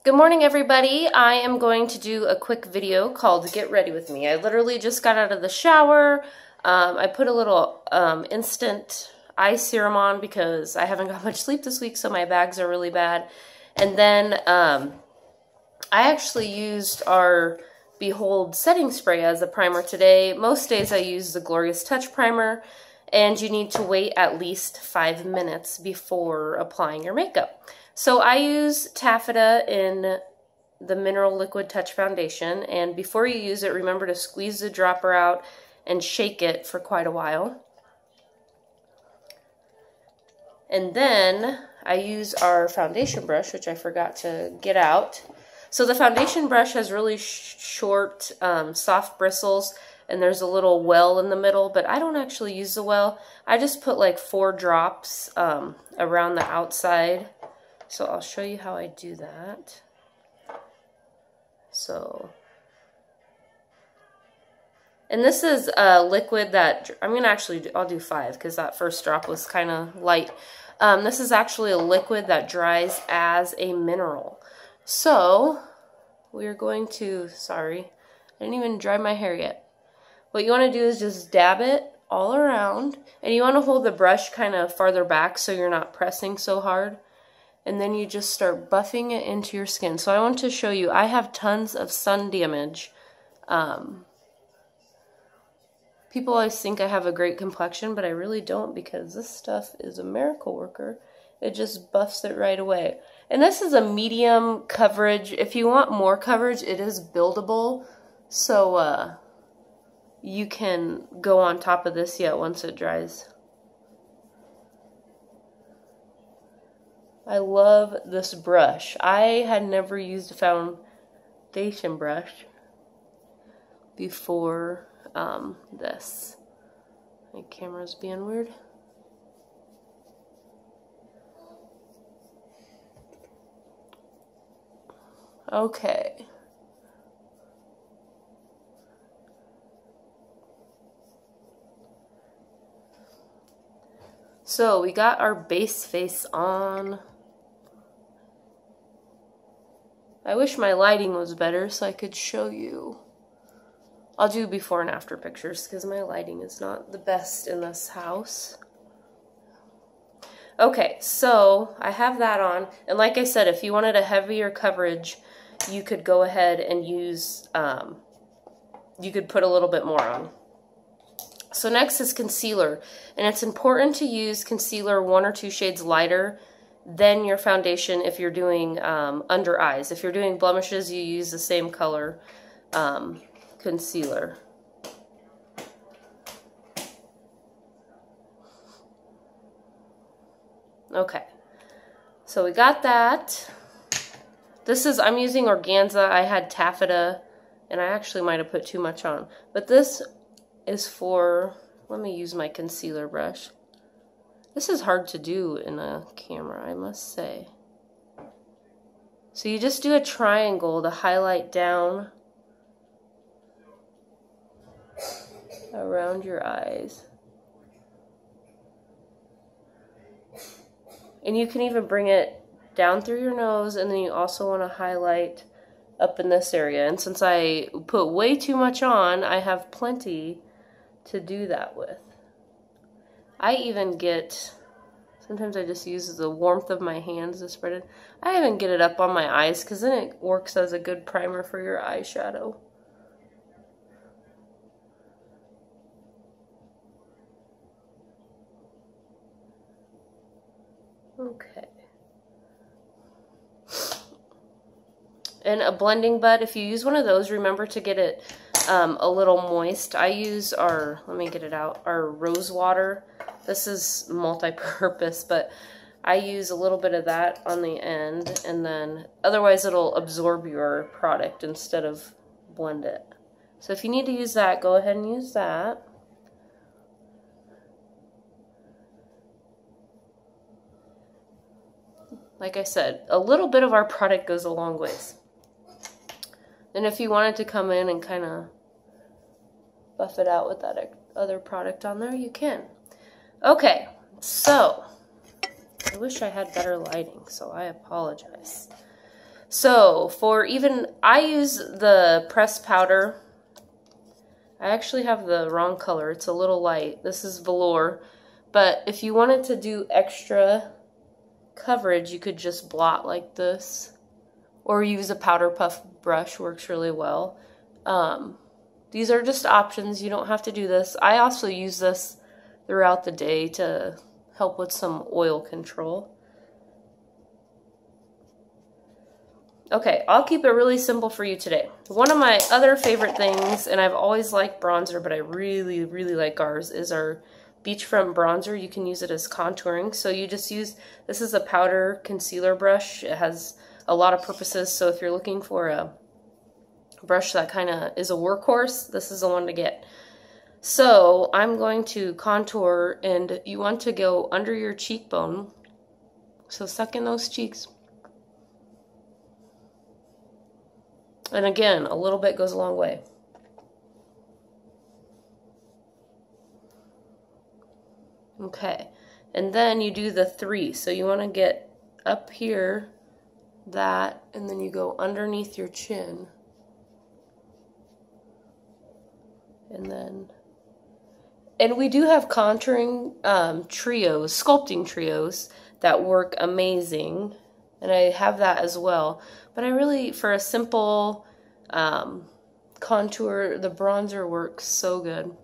Good morning, everybody. I am going to do a quick video called Get Ready With Me. I literally just got out of the shower. I put a little instant eye serum on because I haven't got much sleep this week, so my bags are really bad. And then I actually used our Behold setting spray as a primer today. Most days I use the Glorious Touch primer, and you need to wait at least 5 minutes before applying your makeup. So I use Taffeta in the Mineral Liquid Touch Foundation, and before you use it, remember to squeeze the dropper out and shake it for quite a while. And then I use our foundation brush, which I forgot to get out. So the foundation brush has really short, soft bristles, and there's a little well in the middle, but I don't actually use the well. I just put like 4 drops around the outside. So I'll show you how I do that. So, and this is a liquid that, I'll do 5 because that first drop was kind of light. This is actually a liquid that dries as a mineral. So, we're going to, sorry, I didn't even dry my hair yet. What you want to do is just dab it all around, and you want to hold the brush kind of farther back so you're not pressing so hard. And then you just start buffing it into your skin. So I want to show you, I have tons of sun damage. People always think I have a great complexion, but I really don't, because this stuff is a miracle worker. It just buffs it right away. And this is a medium coverage. If you want more coverage, it is buildable. So you can go on top of this yet once it dries. I love this brush. I had never used a foundation brush before this. My camera's being weird. Okay. So we got our base face on. I wish my lighting was better so I could show you. I'll do before and after pictures because my lighting is not the best in this house. Okay, so I have that on, and like I said, if you wanted a heavier coverage, you could go ahead and use, you could put a little bit more on. So next is concealer, and it's important to use concealer 1 or 2 shades lighter than your foundation if you're doing under eyes. If you're doing blemishes, you use the same color concealer. Okay, so we got that. This is, I'm using organza. I had taffeta, and I actually might have put too much on. But this is for, let me use my concealer brush. This is hard to do in a camera, I must say. So you just do a triangle to highlight down around your eyes. And you can even bring it down through your nose, and then you also want to highlight up in this area. And since I put way too much on, I have plenty to do that with. I even get, sometimes I just use the warmth of my hands to spread it. I even get it up on my eyes because then it works as a good primer for your eyeshadow. Okay. And a blending bud, if you use one of those, remember to get it a little moist. I use our, let me get it out, our rose water. This is multi-purpose, but I use a little bit of that on the end, and then otherwise it'll absorb your product instead of blend it. So if you need to use that, go ahead and use that. Like I said, a little bit of our product goes a long ways. And if you wanted to come in and kind of buff it out with that other product on there, you can. Okay, so I wish I had better lighting, so I apologize. So I use the pressed powder. I actually have the wrong color. It's a little light. This is velour. But if you wanted to do extra coverage, you could just blot like this. Or use a powder puff brush, works really well. These are just options. You don't have to do this. I also use this throughout the day to help with some oil control. Okay, I'll keep it really simple for you today. One of my other favorite things, and I've always liked bronzer, but I really, really like ours, is our beachfront bronzer. You can use it as contouring. So you just use, this is a powder concealer brush. It has a lot of purposes. So if you're looking for a brush that kind of is a workhorse, this is the one to get. So I'm going to contour, and you want to go under your cheekbone. So suck in those cheeks. And again, a little bit goes a long way. Okay, and then you do the 3. So you want to get up here, that, and then you go underneath your chin. And we do have contouring trios, sculpting trios that work amazing. And I have that as well. But I really, for a simple contour, the bronzer works so good.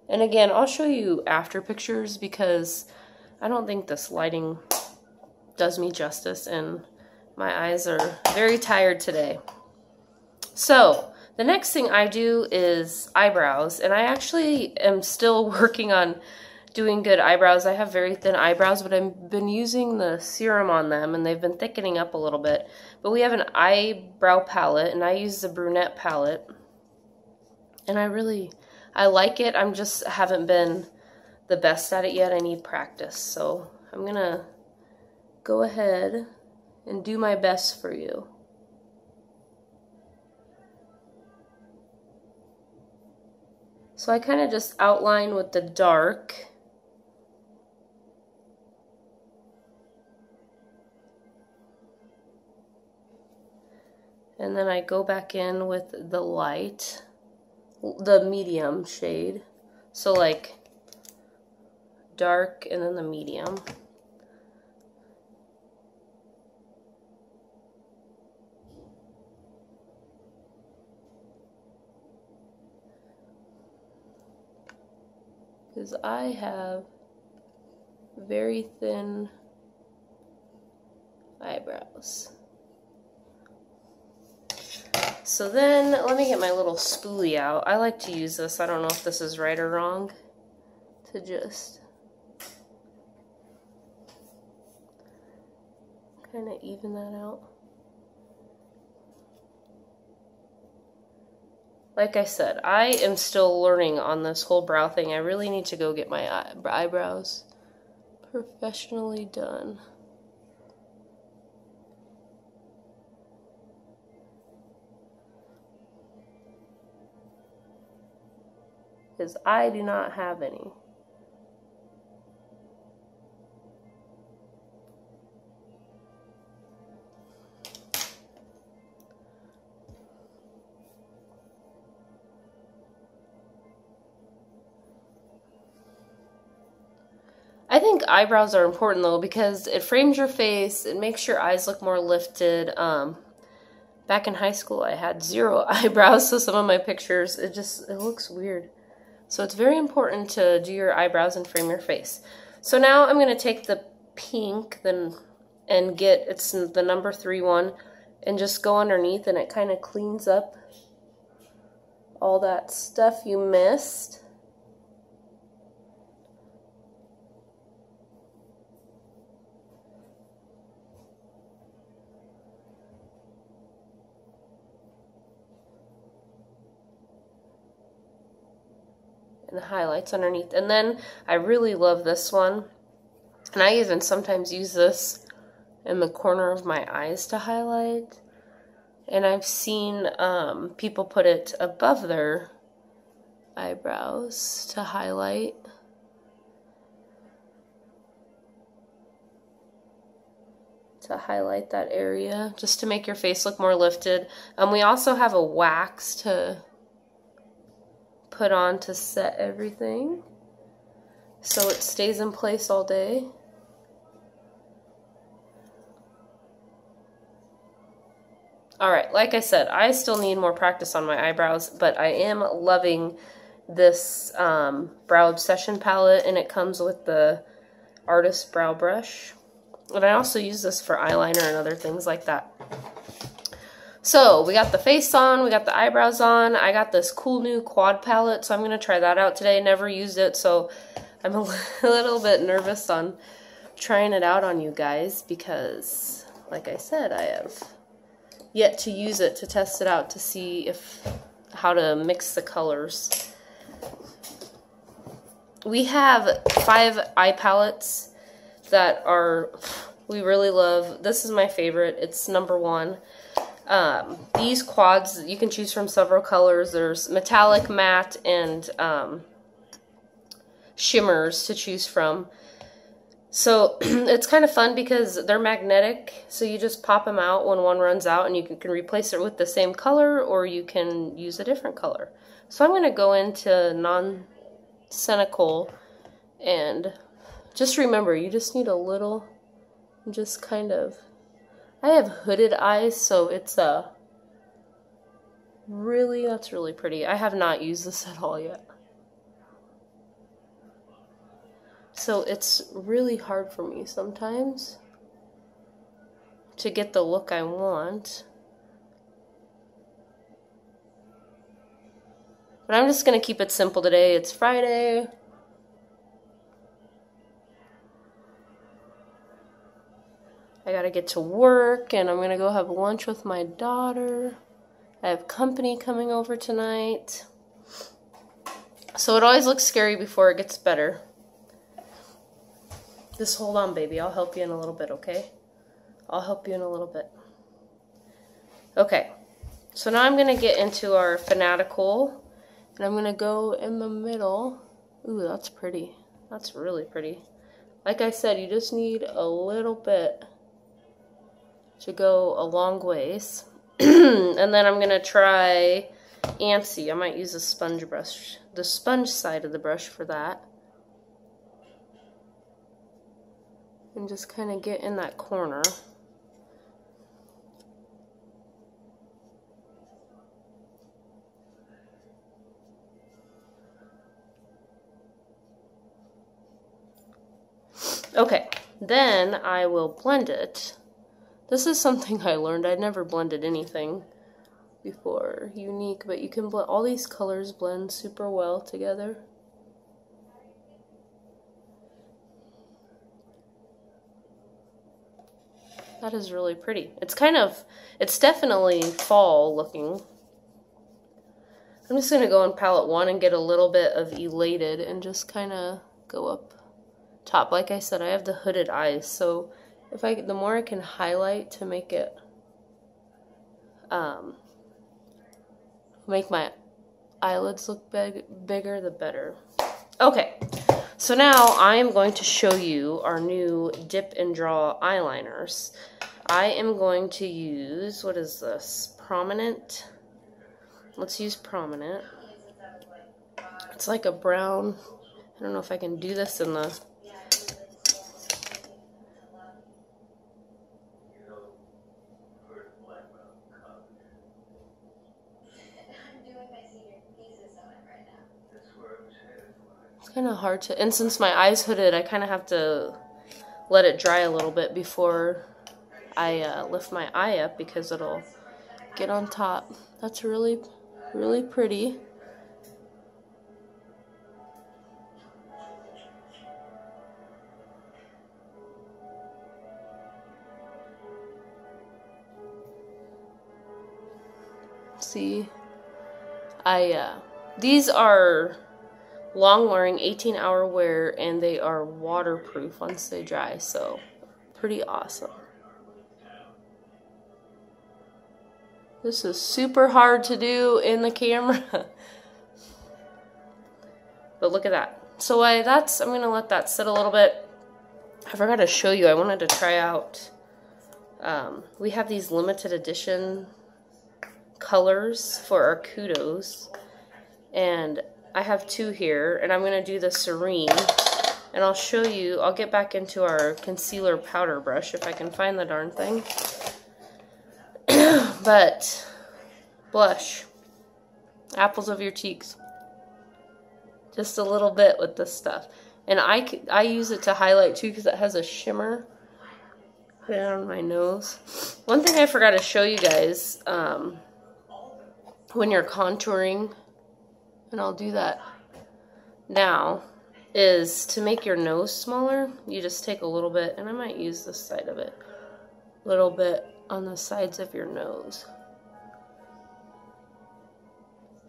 And again, I'll show you after pictures because I don't think this lighting does me justice and my eyes are very tired today. So the next thing I do is eyebrows, and I actually am still working on doing good eyebrows. I have very thin eyebrows, but I've been using the serum on them and they've been thickening up a little bit. But we have an eyebrow palette, and I use the brunette palette, and I like it. I'm just haven't been the best at it yet. I need practice. So I'm gonna go ahead and do my best for you. So I kind of just outline with the dark. And then I go back in with the light, the medium shade. So like dark and then the medium. Because I have very thin eyebrows. So then, let me get my little spoolie out. I like to use this. I don't know if this is right or wrong. To just kind of even that out. Like I said, I am still learning on this whole brow thing. I really need to go get my eyebrows professionally done. Because I do not have any. I think eyebrows are important though because it frames your face, it makes your eyes look more lifted. Back in high school I had 0 eyebrows, so some of my pictures, it looks weird. So it's very important to do your eyebrows and frame your face. So now I'm going to take the pink and get, it's the number 3 one, and just go underneath, and it kind of cleans up all that stuff you missed. And the highlights underneath. And then I really love this one. And I even sometimes use this in the corner of my eyes to highlight. And I've seen people put it above their eyebrows to highlight. to highlight that area, just to make your face look more lifted. We also have a wax to put on to set everything so it stays in place all day. Alright, like I said, I still need more practice on my eyebrows, but I am loving this Brow Obsession palette, and it comes with the Artist Brow Brush. And I also use this for eyeliner and other things like that. So, we got the face on, we got the eyebrows on. I got this cool new quad palette, so I'm going to try that out today. Never used it, so I'm a little bit nervous on trying it out on you guys because, like I said, I have yet to use it to test it out to see how to mix the colors. We have 5 eye palettes that we really love. This is my favorite. It's number 1. These quads, you can choose from several colors. There's metallic, matte, and shimmers to choose from. So it's kind of fun because they're magnetic, so you just pop them out when one runs out, and you can replace it with the same color, or you can use a different color. So I'm going to go into non-scenical, and just remember, you just need a little, just kind of, I have hooded eyes, so it's that's really pretty. I have not used this at all yet. So it's really hard for me sometimes to get the look I want. But I'm just going to keep it simple today. It's Friday. I got to get to work, and I'm going to go have lunch with my daughter. I have company coming over tonight. So it always looks scary before it gets better. Just hold on, baby. I'll help you in a little bit, okay? I'll help you in a little bit. Okay. So now I'm going to get into our Fanatical. And I'm going to go in the middle. Ooh, that's pretty. That's really pretty. Like I said, you just need a little bit to go a long ways. And then I'm going to try Antsy. I might use a sponge brush. The sponge side of the brush for that. And just kind of get in that corner. Okay, then I will blend it. This is something I learned. I'd never blended anything before Younique, but you can blend, all these colors blend super well together. That is really pretty. It's definitely fall looking. I'm just going to go on palette 1 and get a little bit of Elated and just kind of go up top. Like I said, I have the hooded eyes, so the more I can highlight to make it, make my eyelids look bigger, the better. Okay. So now I am going to show you our new Dip and Draw eyeliners. I am going to use, what is this? Prominent. Let's use Prominent. It's like a brown, I don't know if I can do this in the, kind of hard to, and since my eye's hooded, I kind of have to let it dry a little bit before I lift my eye up because it'll get on top. That's really pretty. See, these are long wearing, 18-hour wear, and they are waterproof once they dry, so pretty awesome. This is super hard to do in the camera. But look at that. So I'm going to let that sit a little bit. I forgot to show you, I wanted to try out We have these limited edition colors for our kudos, and I have 2 here, and I'm going to do the Serene, and I'll show you. I'll get back into our concealer powder brush if I can find the darn thing. But blush, apples of your cheeks, just a little bit with this stuff. And I use it to highlight too because it has a shimmer. Put it on my nose. One thing I forgot to show you guys, when you're contouring, and I'll do that now, is to make your nose smaller. You just take a little bit, and I might use this side of it, a little bit on the sides of your nose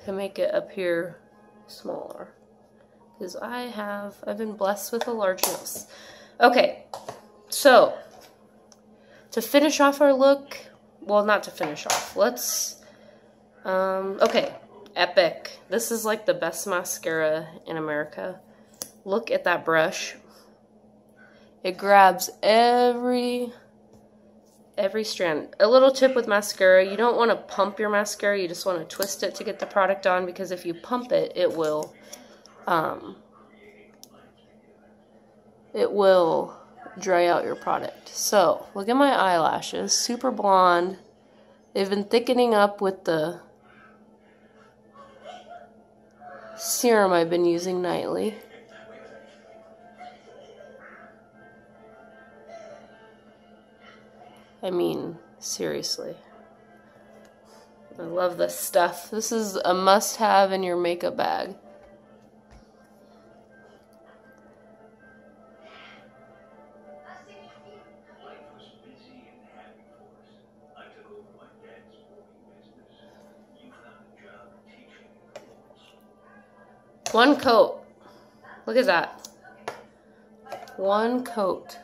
to make it appear smaller. Because I've been blessed with a large nose. Okay, so to finish off our look, well, not to finish off, let's, okay, Epic. This is like the best mascara in America. Look at that brush. It grabs every strand. A little tip with mascara, you don't want to pump your mascara, you just want to twist it to get the product on, because if you pump it, it will dry out your product. So, look at my eyelashes, super blonde. They've been thickening up with the serum I've been using nightly. I mean, seriously. I love this stuff. This is a must-have in your makeup bag. One coat. Look at that. One coat.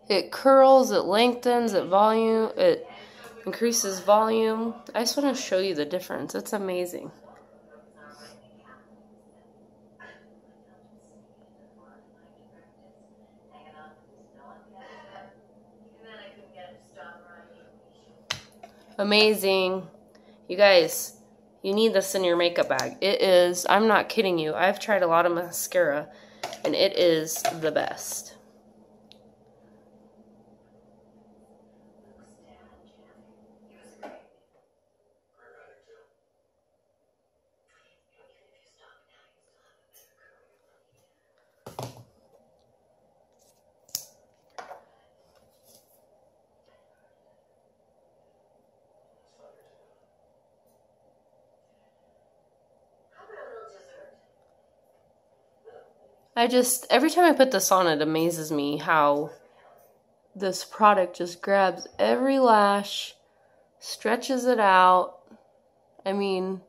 It curls, it lengthens, it increases volume. I just want to show you the difference. It's amazing. Amazing. You guys, you need this in your makeup bag. It is, I'm not kidding you. I've tried a lot of mascara, and it is the best. Every time I put this on, it amazes me how this product just grabs every lash, stretches it out. I mean,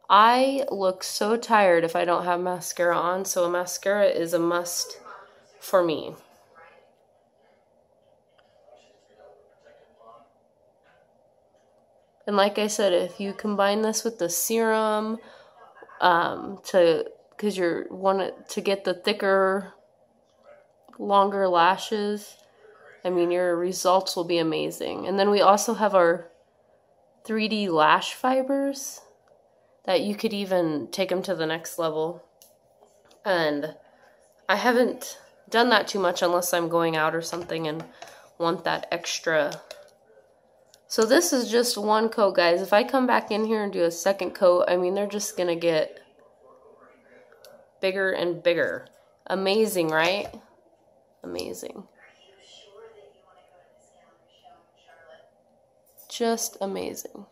I look so tired if I don't have mascara on, so a mascara is a must for me. And like I said, if you combine this with the serum, because you want to get the thicker, longer lashes, I mean, your results will be amazing. And then we also have our 3D lash fibers that you could even take them to the next level. And I haven't done that too much unless I'm going out or something and want that extra. So this is just one coat, guys. If I come back in here and do a second coat, I mean, they're just going to get bigger and bigger. Amazing, right? Amazing. Just amazing.